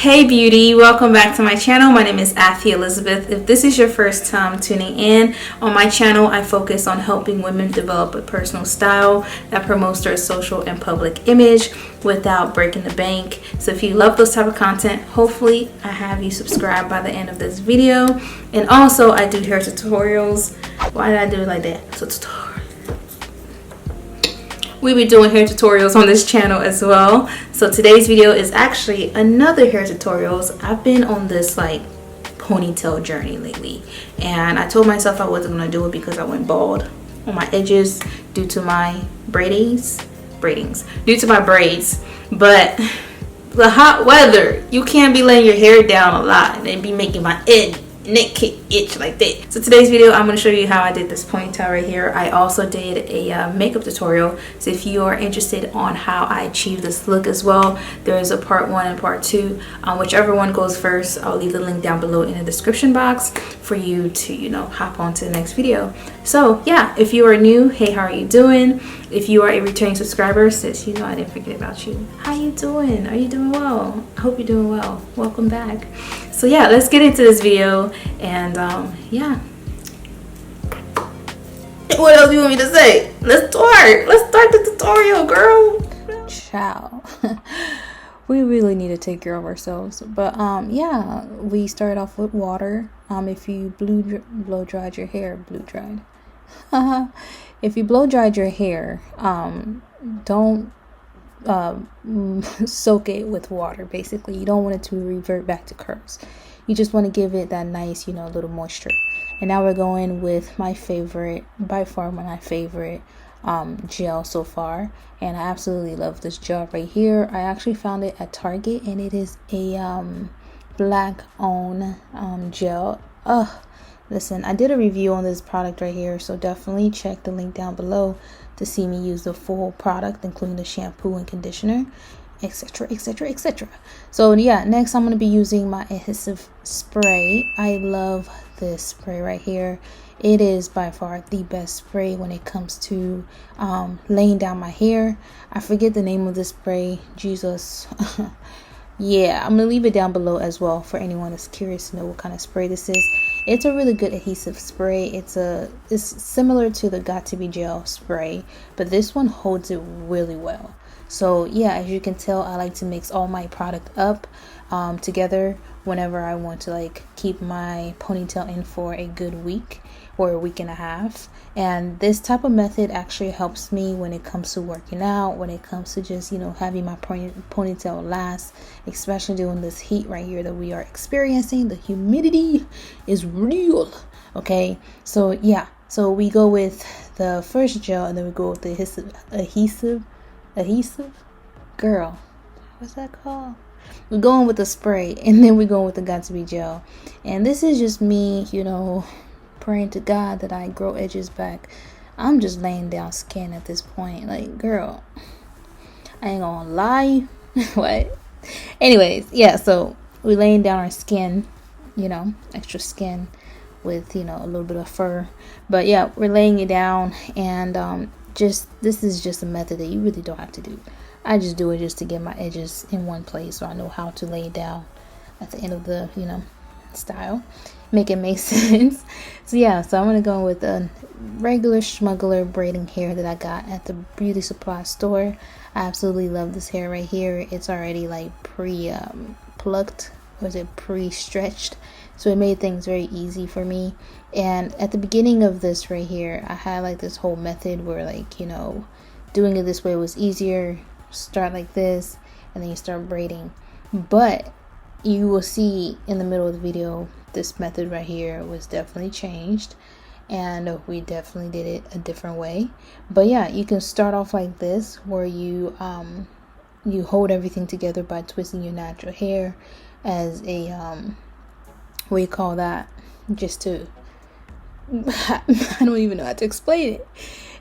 Hey beauty, welcome back to my channel. My name is Athie Elizabeth. If this is your first time tuning in, on my channel I focus on helping women develop a personal style that promotes their social and public image without breaking the bank. So if you love those type of content, hopefully I have you subscribed by the end of this video. And also I do hair tutorials. Why did I do it like that? So tutorial. We be doing hair tutorials on this channel as well. So today's video is actually another hair tutorials. I've been on this like ponytail journey lately, and I told myself I wasn't gonna do it because I went bald on my edges due to my braidings, due to my braids. But the hot weather, you can't be laying your hair down a lot and be making my neck itch like that. So today's video I'm going to show you how I did this ponytail right here. I also did a makeup tutorial, so if you are interested on how I achieved this look as well, there is a part 1 and part 2. Whichever one goes first, I'll leave the link down below in the description box for you to hop on to the next video. So yeah, if you are new, hey, how are you doing? If you are a returning subscriber, sis, I didn't forget about you. How you doing? Are you doing well? I hope you're doing well. Welcome back. So yeah, let's get into this video, and yeah. What else do you want me to say? Let's start the tutorial, girl. Ciao. We really need to take care of ourselves. But yeah, we start off with water. If you blow dried your hair, if you blow dried your hair, don't soak it with water. Basically, you don't want it to revert back to curls. You just want to give it that nice little moisture. And now we're going with my favorite, by far my favorite gel so far, and I absolutely love this gel right here. I actually found it at Target, and it is a black owned gel. Listen, I did a review on this product right here, so definitely check the link down below to see me use the full product, including the shampoo and conditioner, etc, etc, etc. So yeah, next I'm going to be using my adhesive spray. I love this spray right here. It is by far the best spray when it comes to laying down my hair. I forget the name of this spray, Jesus. Yeah, I'm gonna leave it down below as well for anyone that's curious to know what kind of spray this is. It's a really good adhesive spray. It's similar to the Got To Be Gel spray, but this one holds it really well. So yeah, as you can tell, I like to mix all my product up together whenever I want to keep my ponytail in for a good week or a week and a half. And this type of method actually helps me when it comes to working out, when it comes to just having my ponytail last, especially during this heat right here that we are experiencing. The humidity is real. Okay, so yeah, so we go with the first gel, and then we go with the adhesive girl, what's that called? We're going with the spray, and then we're going with the Got To Be Gel. And this is just me praying to God that I grow edges back. I'm just laying down skin at this point. Like, girl, I ain't gonna lie. What? Anyways, yeah, so we're laying down our skin, extra skin with a little bit of fur. But yeah, we're laying it down, and this is just a method that you really don't have to do. I just do it just to get my edges in one place, so I know how to lay it down at the end of the style, make it make sense. So yeah, so I'm gonna go with a regular smuggler braiding hair that I got at the beauty supply store. I absolutely love this hair right here. It's already plucked, or is it pre-stretched, so it made things very easy for me. And at the beginning of this right here, I had this whole method where doing it this way was easier. Start like this, and then you start braiding. But you will see in the middle of the video, this method right here was definitely changed, and we definitely did it a different way. But yeah, you can start off like this, where you hold everything together by twisting your natural hair as a what do you call that, just to I don't even know how to explain it.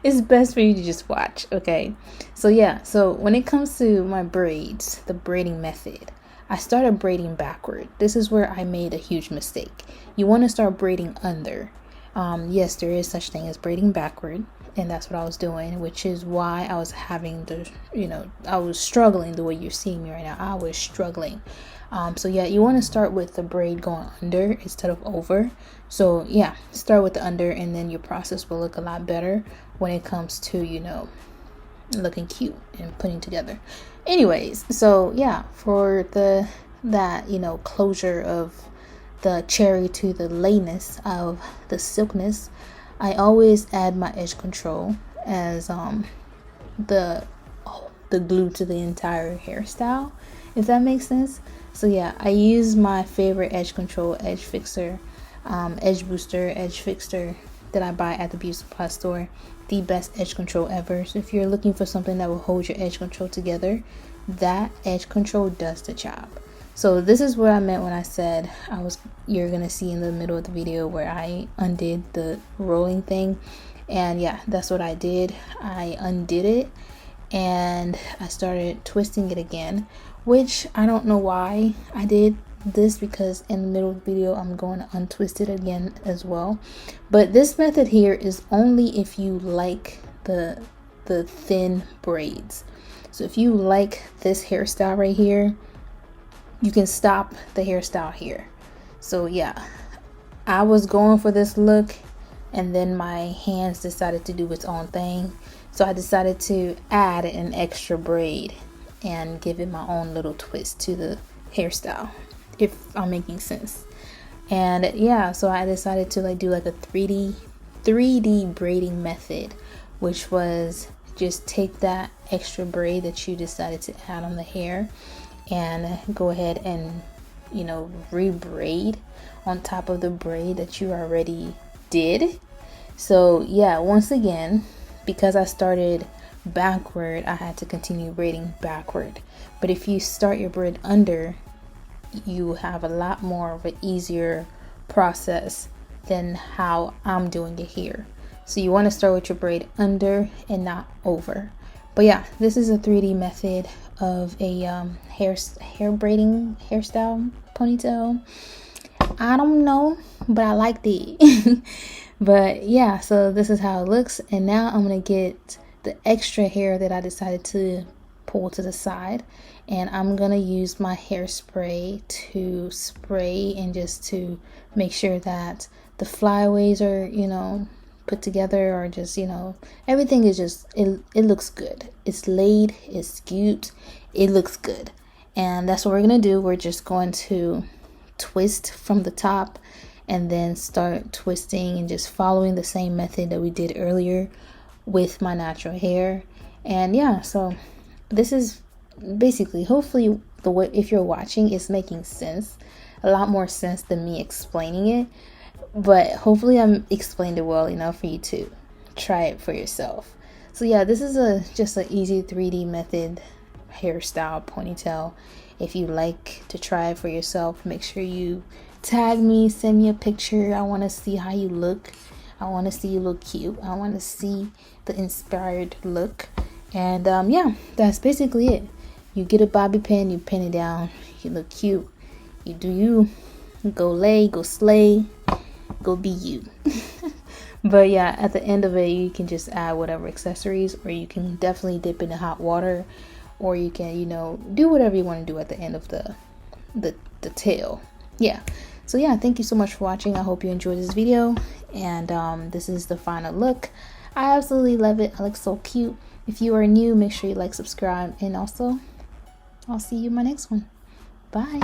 It's best for you to just watch. Okay, so yeah, so when it comes to my braids, the braiding method, I started braiding backward. This is where I made a huge mistake. You want to start braiding under. Yes, there is such thing as braiding backward, and that's what I was doing, which is why I was having the I was struggling the way you're seeing me right now. I was struggling So yeah, you want to start with the braid going under instead of over. So yeah, start with the under, and then your process will look a lot better when it comes to, you know, looking cute and putting together. Anyways, so yeah, for that, you know, closure of the cherry to the layness of the silkness, I always add my edge control as the glue to the entire hairstyle, if that makes sense. So yeah, I use my favorite edge control, edge fixer, edge booster, edge fixer that I buy at the beauty supply store. The best edge control ever. So if you're looking for something that will hold your edge control together, that edge control does the job. So this is what I meant when I said you're gonna see in the middle of the video where I undid the rolling thing. And yeah, that's what I did. I undid it and I started twisting it again, which I don't know why I did this, because in the middle of the video I'm going to untwist it again as well. But this method here is only if you like the thin braids. So if you like this hairstyle right here, you can stop the hairstyle here. So yeah, I was going for this look, and then my hands decided to do its own thing. So I decided to add an extra braid and give it my own little twist to the hairstyle, if I'm making sense. And yeah, so I decided to like do like a 3D braiding method, which was just take that extra braid that you decided to add on the hair and go ahead and, you know, rebraid on top of the braid that you already did. So yeah, once again, because I started backward, I had to continue braiding backward. But if you start your braid under, you have a lot more of an easier process than how I'm doing it here. So you want to start with your braid under and not over. But yeah, this is a 3D method of a hair braiding hairstyle ponytail. I don't know, but I liked it. But yeah, so this is how it looks. And now I'm gonna get the extra hair that I decided to pull to the side, and I'm gonna use my hairspray to spray and just to make sure that the flyaways are, you know, put together, or just, you know, everything is just, it looks good. It's laid, it's cute, it looks good. And that's what we're gonna do. We're just going to twist from the top and then start twisting and just following the same method that we did earlier with my natural hair. And yeah, so this is basically, hopefully the way, if you're watching, it's making sense, a lot more sense than me explaining it. But hopefully I'm explained it well enough for you to try it for yourself. So yeah, this is just an easy 3D method hairstyle ponytail. If you like to try it for yourself, make sure you tag me, send me a picture. I want to see how you look. I want to see you look cute. I want to see the inspired look. And yeah, that's basically it. You get a bobby pin, you pin it down, you look cute, you do you, go lay, go slay, go be you. But yeah, at the end of it, you can just add whatever accessories, or you can definitely dip in the hot water, or you can, you know, do whatever you want to do at the end of the tail. Yeah. So yeah, thank you so much for watching. I hope you enjoyed this video, and this is the final look. I absolutely love it. I look so cute. If you are new, make sure you like, subscribe, and also I'll see you in my next one. Bye.